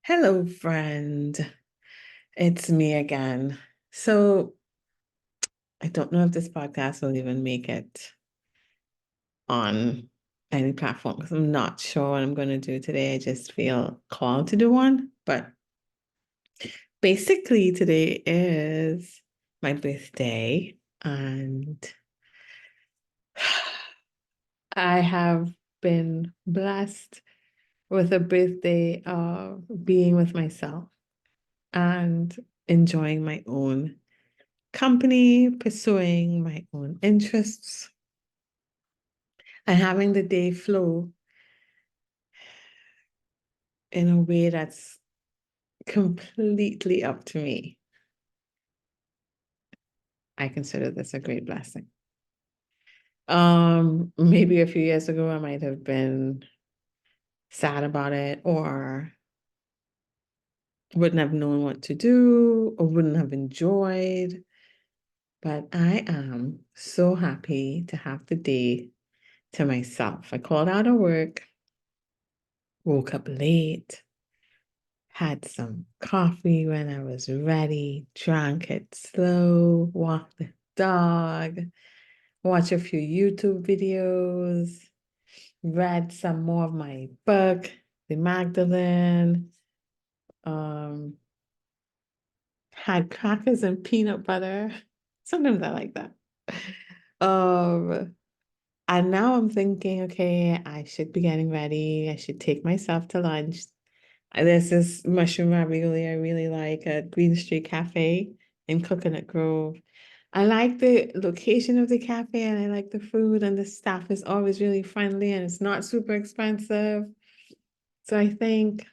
Hello, friend. It's me again. So I don't know if this podcast will even make it on any platform because I'm not sure what I'm going to do today. I just feel called to do one. But basically, today is my birthday, and I have been blessed with a birthday of being with myself and enjoying my own company, pursuing my own interests, and having the day flow in a way that's completely up to me. I consider this a great blessing. Maybe a few years ago, I might have been sad about it or wouldn't have known what to do or wouldn't have enjoyed. But I am so happy to have the day to myself. I called out of work, woke up late, had some coffee when I was ready, drank it slow, walked the dog, watched a few YouTube videos, read some more of my book, The Magdalene, um, had crackers and peanut butter. Sometimes I like that. Um, and now I'm thinking, okay, I should be getting ready. I should take myself to lunch. There's this mushroom ravioli I really like at Green Street Cafe in Coconut Grove. I like the location of the cafe and I like the food, and the staff is always really friendly and it's not super expensive. So I think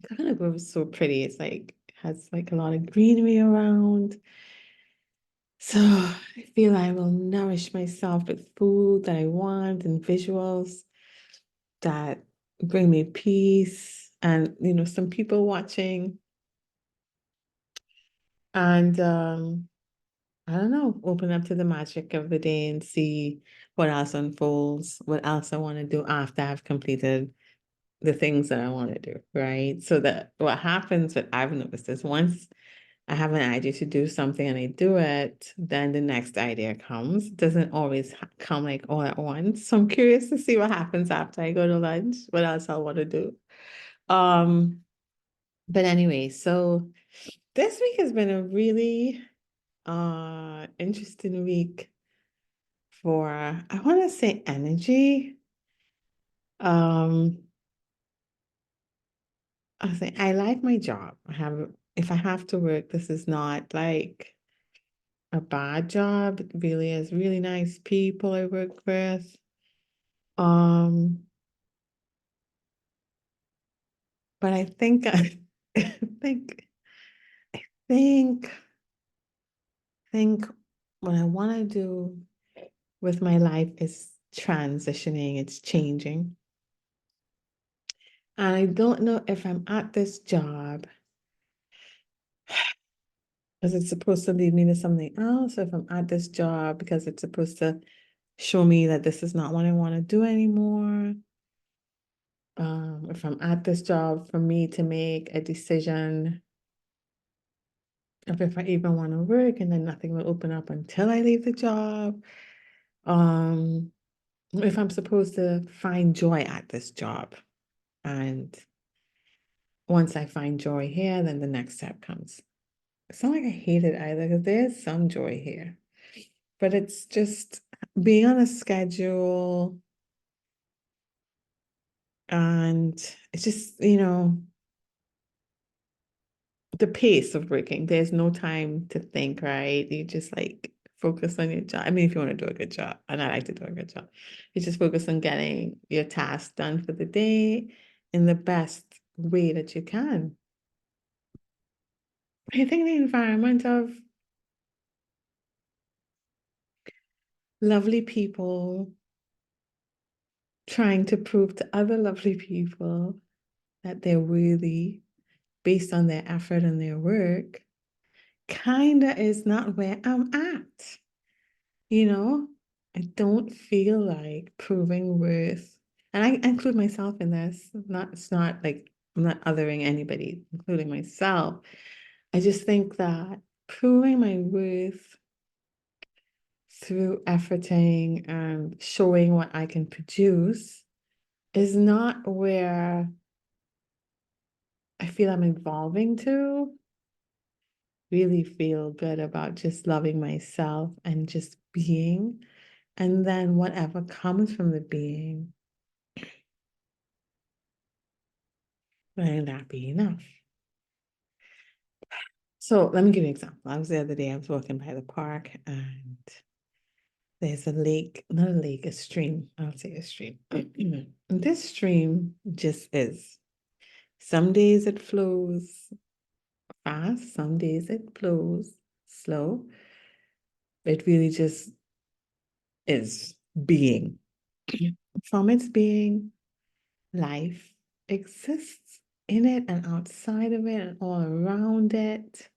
Coconut Grove is so pretty. It's like has like a lot of greenery around. So I feel I will nourish myself with food that I want and visuals that bring me peace and some people watching. And I don't know, open up to the magic of the day and see what else unfolds, what else I want to do after I've completed the things that I want to do, right? So that what happens, what I've noticed is once I have an idea to do something and I do it, then the next idea comes. It doesn't always come like all at once. So I'm curious to see what happens after I go to lunch, what else I want to do. Um, but anyway, so this week has been a really interesting week for I want to say energy. Um, I say I like my job. I have if I have to work, this is not like a bad job. It really is really nice people I work with. Um, but I think I think think think what I want to do with my life is transitioning, it's changing. And I don't know if I'm at this job because it's supposed to lead me to something else, if I'm at this job because it's supposed to show me that this is not what I want to do anymore. If I'm at this job for me to make a decision of if I even want to work and then nothing will open up until I leave the job. Um, if I'm supposed to find joy at this job. And once I find joy here, then the next step comes. It's not like I hate it either, because there's some joy here. But it's just being on a schedule and it's just, the pace of working. There's no time to think, right? You just like focus on your job. I mean, if you want to do a good job, and I like to do a good job, you just focus on getting your task done for the day in the best way that you can. I think the environment of lovely people trying to prove to other lovely people that they're worthy based on their effort and their work kinda is not where I'm at. You know, I don't feel like proving worth, and I include myself in this. Not, it's not like I'm not othering anybody, including myself. I just think that proving my worth through efforting and showing what I can produce is not where I feel I'm evolving to. Really feel good about just loving myself and just being. And then whatever comes from the being, letting that be enough. So let me give you an example. The other day, I was walking by the park and there's a lake, not a lake, a stream. I'll say a stream. This stream just is. Some days it flows fast, some days it flows slow. It really just is being. From its being, life exists in it and outside of it and all around it.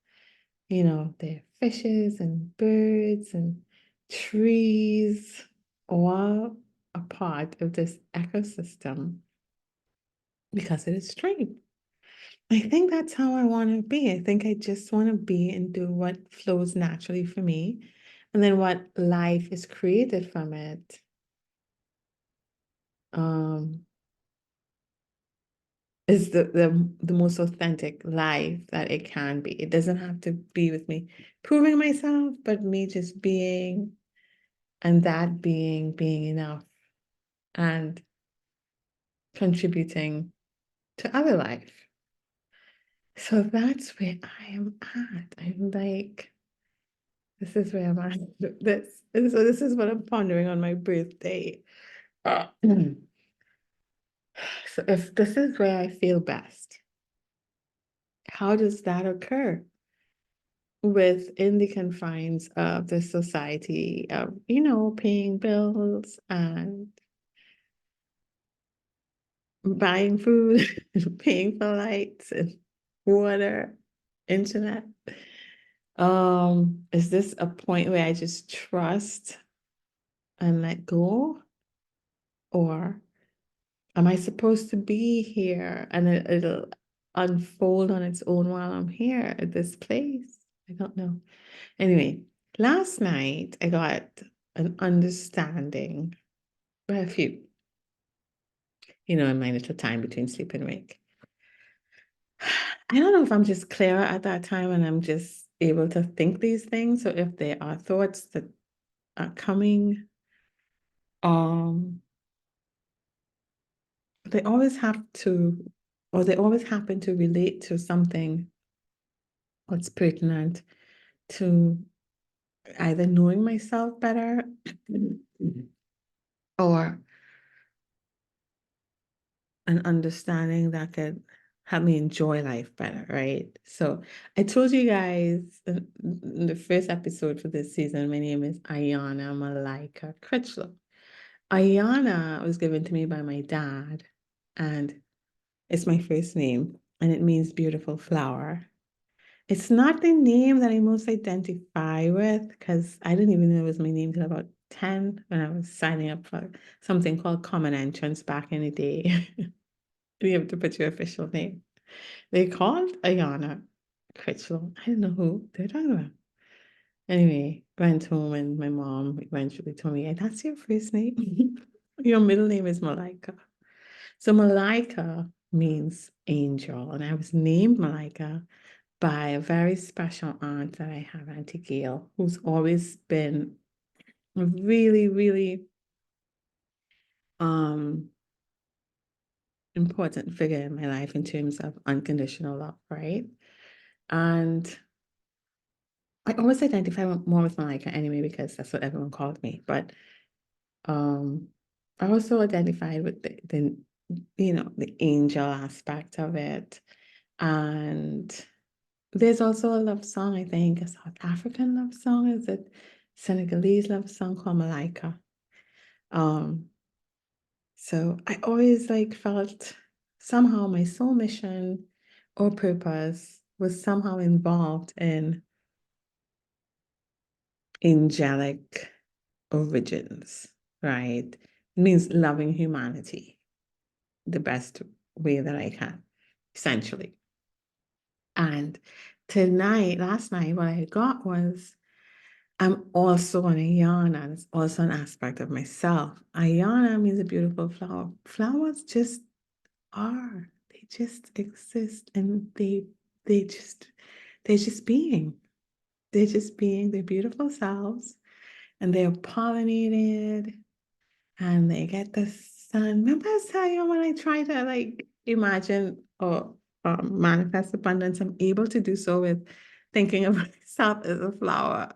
You know, there are fishes and birds and trees, all a part of this ecosystem because it is stream. I think that's how I want to be. I think I just want to be and do what flows naturally for me. And then what life is created from it. Is the most authentic life that it can be. It doesn't have to be with me proving myself, but me just being and that being enough and contributing to other life. So that's where I am at. I'm like, this is where I'm at. This is what I'm pondering on my birthday. So if this is where I feel best, how does that occur? Within the confines of the society of, paying bills and buying food, paying for lights and water, internet. Is this a point where I just trust and let go? Or am I supposed to be here and it'll unfold on its own while I'm here at this place? I don't know. Anyway, last night I got an understanding, well, a few, in my little time between sleep and wake. I don't know if I'm just clearer at that time and I'm just able to think these things. So if there are thoughts that are coming, um, they always have to, or they always happen to relate to something that's pertinent to either knowing myself better or an understanding that could help me enjoy life better, right? So I told you guys in the first episode for this season, my name is Ayana Malaika Critchlow. Ayana was given to me by my dad, and it's my first name, and it means beautiful flower. It's not the name that I most identify with because I didn't even know it was my name until about 10 when I was signing up for something called Common Entrance back in the day. You have to put your official name. They called Ayana Critchlow. I don't know who they're talking about. Anyway, went home and my mom eventually told me, that's your first name? Your middle name is Malaika. So Malaika means angel, and I was named Malaika by a very special aunt that I have, Auntie Gail, who's always been a really, really important figure in my life in terms of unconditional love, right? And I always identify more with Malika anyway because that's what everyone called me. But I also identified with the angel aspect of it. And there's also a love song, I think, a South African love song. Is it Senegalese love song called Malaika? So I always felt somehow my soul mission or purpose was somehow involved in angelic origins, right? It means loving humanity the best way that I can. essentially. And last night, what I got was I'm also an Ayana. It's also an aspect of myself. Ayana means a beautiful flower. Flowers just are. They just exist and they just they're just being. They're just being their beautiful selves and they're pollinated and they get the sun. Remember I was telling you when I try to like imagine or manifest abundance, I'm able to do so with thinking of myself as a flower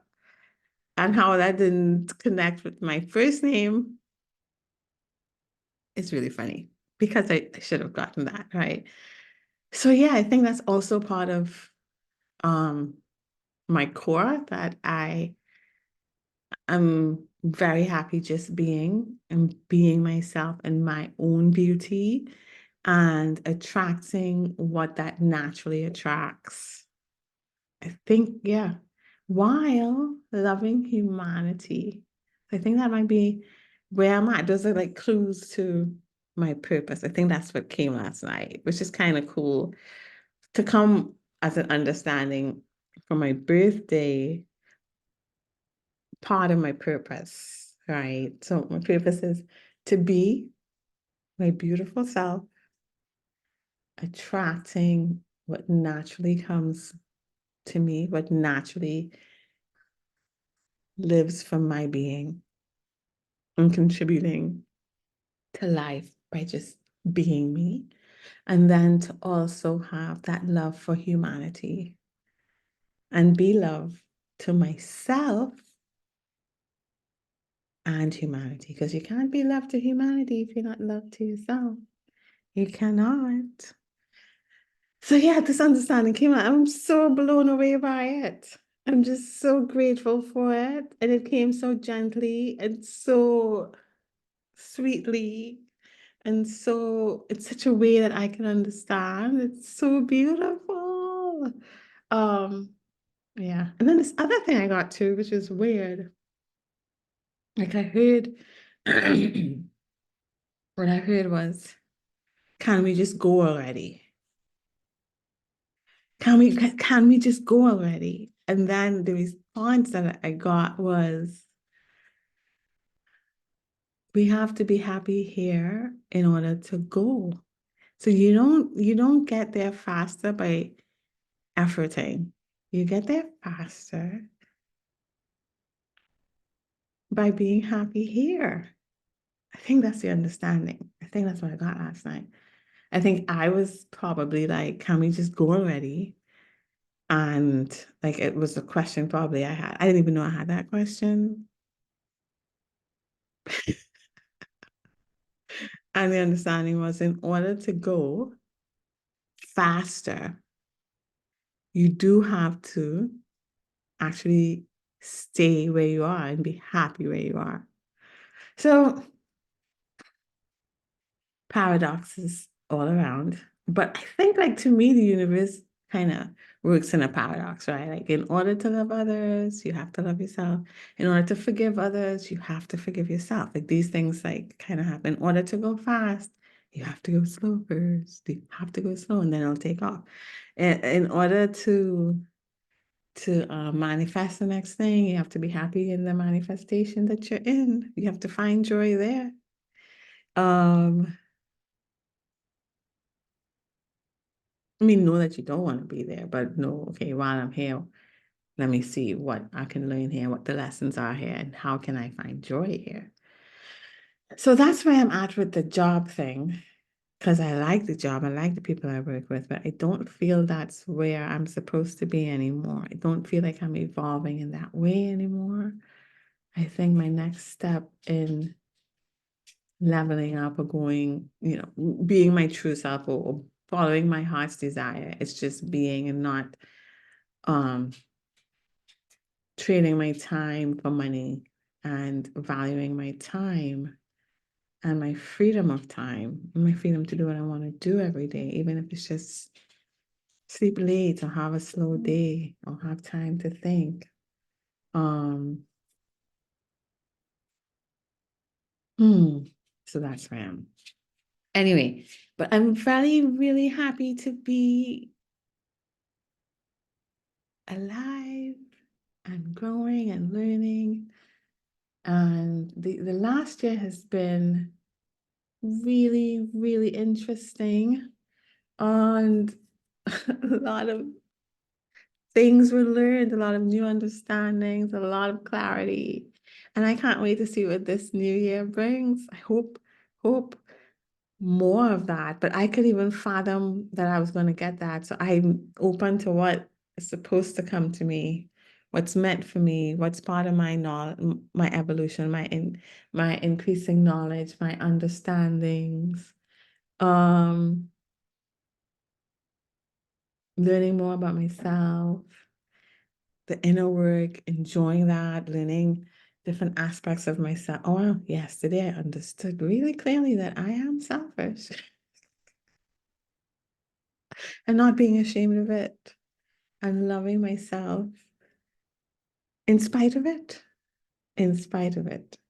and how that didn't connect with my first name. It's really funny because I should have gotten that, right? So yeah, I think that's also part of um my core that I am very happy just being and being myself and my own beauty and attracting what that naturally attracts. I think, yeah, while loving humanity. I think that might be where I'm at. Those are like clues to my purpose. I think that's what came last night, which is kind of cool to come as an understanding for my birthday, part of my purpose, right? So my purpose is to be my beautiful self, attracting what naturally comes to me, what naturally lives from my being and contributing to life by just being me. And then to also have that love for humanity and be love to myself and humanity. Because you can't be love to humanity if you're not love to yourself. You cannot. So yeah, this understanding came out. I'm so blown away by it. I'm just so grateful for it. And it came so gently and so sweetly. And so it's such a way that I can understand. It's so beautiful. Um, yeah. And then this other thing I got too, which is weird. Like I heard what I heard was, can we just go already? Can we just go already? And then the response that I got was, we have to be happy here in order to go. So you don't get there faster by efforting. You get there faster by being happy here. I think that's the understanding. I think that's what I got last night. I think I was probably like, can we just go already? And like it was a question probably I had. I didn't even know I had that question. And the understanding was in order to go faster, you do have to actually stay where you are and be happy where you are. So paradoxes all around. But I think like to me, the universe kind of works in a paradox, right? Like in order to love others, you have to love yourself. In order to forgive others, you have to forgive yourself. Like these things like kind of happen. In order to go fast, you have to go slow first. You have to go slow and then it'll take off. In order to manifest the next thing, you have to be happy in the manifestation that you're in. You have to find joy there. Um, I mean, know that you don't want to be there, but know, okay, while I'm here, let me see what I can learn here, what the lessons are here, and how can I find joy here. So that's where I'm at with the job thing, because I like the job, I like the people I work with, but I don't feel that's where I'm supposed to be anymore. I don't feel like I'm evolving in that way anymore. I think my next step in leveling up or going, being my true self or following my heart's desire, it's just being and not um trading my time for money and valuing my time and my freedom of time, my freedom to do what I want to do every day, even if it's just sleep late or have a slow day or have time to think. Um, so that's where I am. Anyway, But I'm really, really happy to be alive and growing and learning. And the last year has been really, really interesting. And a lot of things were learned, a lot of new understandings, a lot of clarity. And I can't wait to see what this new year brings. I hope more of that, but I could even fathom that I was going to get that. So I'm open to what is supposed to come to me, what's meant for me, what's part of my knowledge, my evolution, my increasing knowledge, my understandings, um, learning more about myself, the inner work, enjoying that, learning different aspects of myself. Oh, wow, yesterday I understood really clearly that I am selfish and not being ashamed of it and loving myself in spite of it,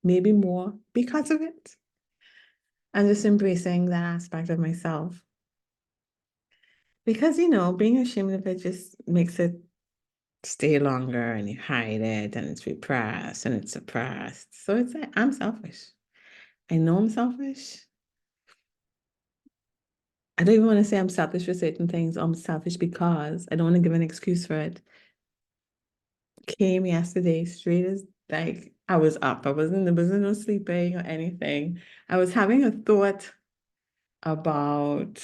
maybe more because of it, and just embracing that aspect of myself. Because, being ashamed of it just makes it stay longer and you hide it and it's repressed and it's suppressed. So it's like, I'm selfish. I know I'm selfish. I don't even want to say I'm selfish for certain things. I'm selfish because I don't want to give an excuse for it. Came yesterday straight as like I was up. There wasn't no sleeping or anything. I was having a thought about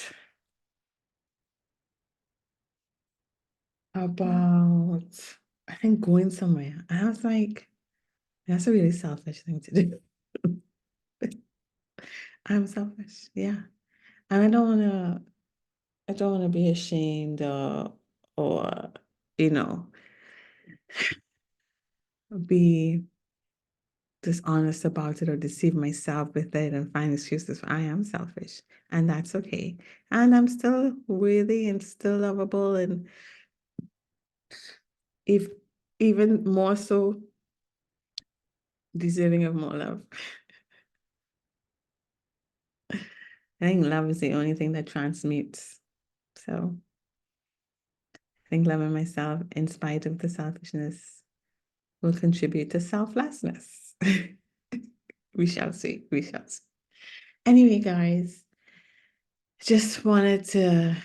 I think going somewhere. And I was like, that's a really selfish thing to do. I'm selfish, yeah. And I don't wanna be ashamed or you know, be dishonest about it or deceive myself with it and find excuses for I am selfish. And that's okay. And I'm still worthy and still lovable and if even more so deserving of more love. I think love is the only thing that transmutes. So I think loving myself in spite of the selfishness will contribute to selflessness. We shall see. We shall see. Anyway, guys, just wanted to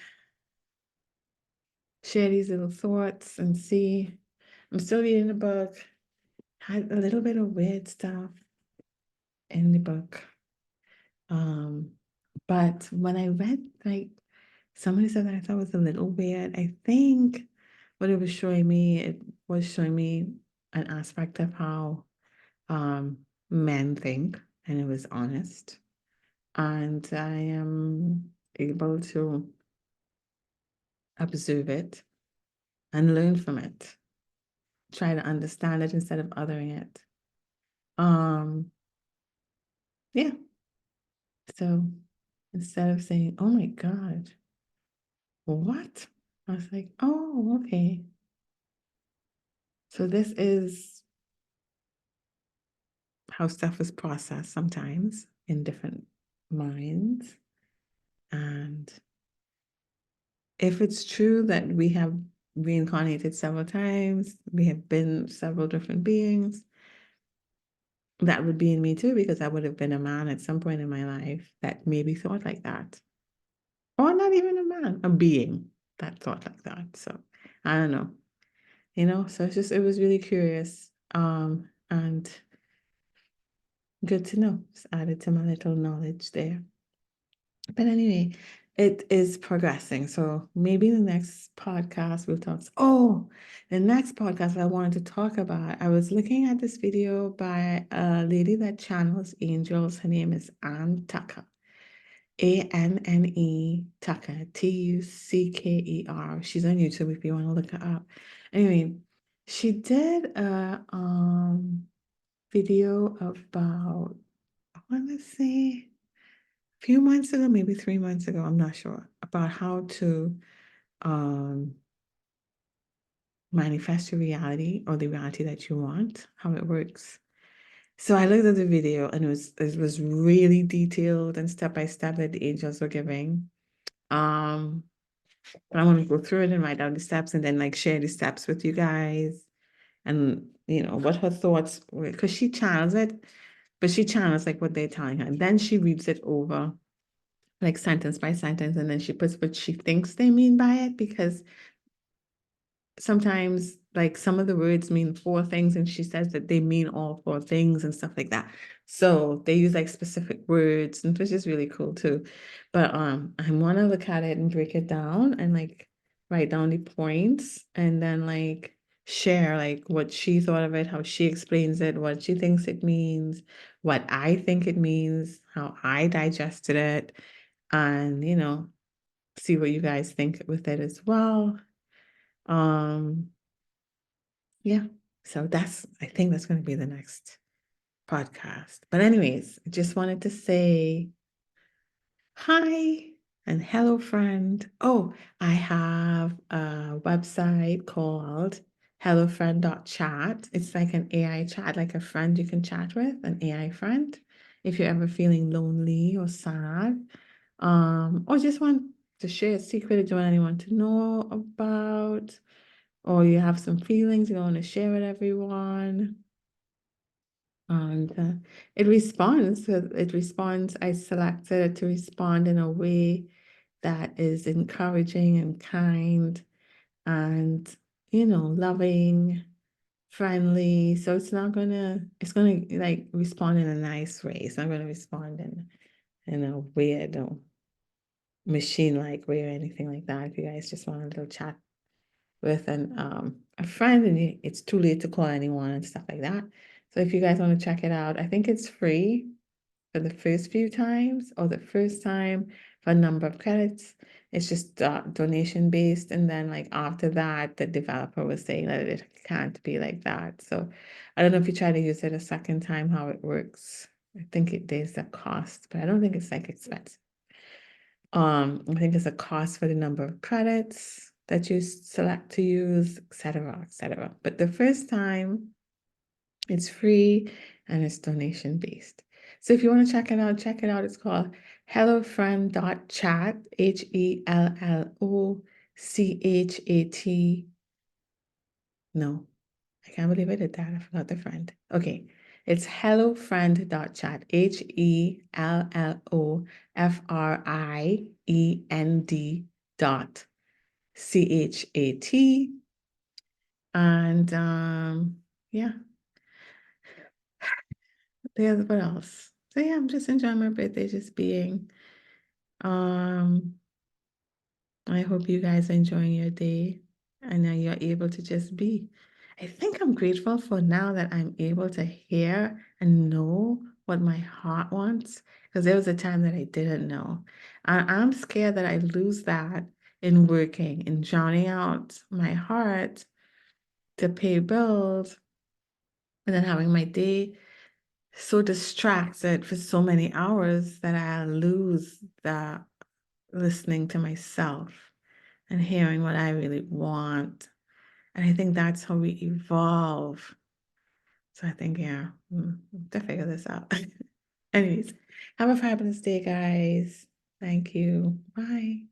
share these little thoughts and see. I'm still reading the book. Had a little bit of weird stuff in the book. But when I read like some of the stuff that I thought was a little weird, I think what it was showing me, it was showing me an aspect of how men think, and it was honest. And I am able to observe it and learn from it, try to understand it instead of othering it. Yeah. So instead of saying, oh my God, what? I was like, oh, okay. So this is how stuff is processed sometimes in different minds. And if it's true that we have reincarnated several times, we have been several different beings, that would be in me too, because I would have been a man at some point in my life that maybe thought like that. Or not even a man, a being that thought like that. So I don't know. So it was really curious. And good to know. Just added to my little knowledge there. But anyway, it is progressing. So maybe the next podcast we'll talk. Oh, the next podcast I wanted to talk about, I was looking at this video by a lady that channels angels. Her name is Anne Tucker. Anne Tucker, Tucker. She's on YouTube if you want to look her up. Anyway, she did a video about, I want to say a few months ago, maybe 3 months ago, I'm not sure, about how to manifest your reality or the reality that you want, how it works. So I looked at the video and it was really detailed and step by step that the angels were giving. I want to go through it and write down the steps and then like share the steps with you guys and what her thoughts were, because she channels it, but she channels like what they're telling her. And then she reads it over like sentence by sentence, and then she puts what she thinks they mean by it, because sometimes like some of the words mean four things and she says that they mean all four things and stuff like that. So they use like specific words, and which is really cool too. But I want to look at it and break it down and like write down the points and then like share like what she thought of it, how she explains it, what she thinks it means, what I think it means, how I digested it, and see what you guys think with it as well. um yeah. So I think that's going to be the next podcast. But anyways, I just wanted to say hi and hello, friend. Oh, I have a website called hellofriend.chat. It's like an AI chat, like a friend you can chat with, an AI friend. If you're ever feeling lonely or sad, or just want to share a secret you don't want anyone to know about, or you have some feelings you want to share with everyone. And it responds. It responds. I selected it to respond in a way that is encouraging and kind and, loving, friendly. So it's gonna like respond in a nice way. It's not gonna respond in a weird or machine-like way or anything like that. If you guys just want a little chat with a friend and it's too late to call anyone and stuff like that. So if you guys want to check it out, I think it's free for the first few times, or the first time for a number of credits. It's just donation based, and then like after that, the developer was saying that it can't be like that. So I don't know if you try to use it a second time, how it works. I think there's a cost, but I don't think it's like expensive. I think it's a cost for the number of credits that you select to use, etc., etc. But the first time, it's free and it's donation based. So if you want to check it out, check it out. It's called hellofriend.chat, HELLOCHAT. No, I can't believe I did that. I forgot the friend. Okay. It's hellofriend.chat, HELLOFRIEND dot CHAT. And yeah, there's what else. So yeah, I'm just enjoying my birthday, just being. Um, I hope you guys are enjoying your day and that you're able to just be. I think I'm grateful for now that I'm able to hear and know what my heart wants, because there was a time that I didn't know. I'm scared that I lose that in working, in drowning out my heart to pay bills, and then having my day so distracted for so many hours that I lose the listening to myself and hearing what I really want. And I think that's how we evolve. So I think, yeah, to figure this out. Anyways, have a fabulous day, guys. Thank you. Bye.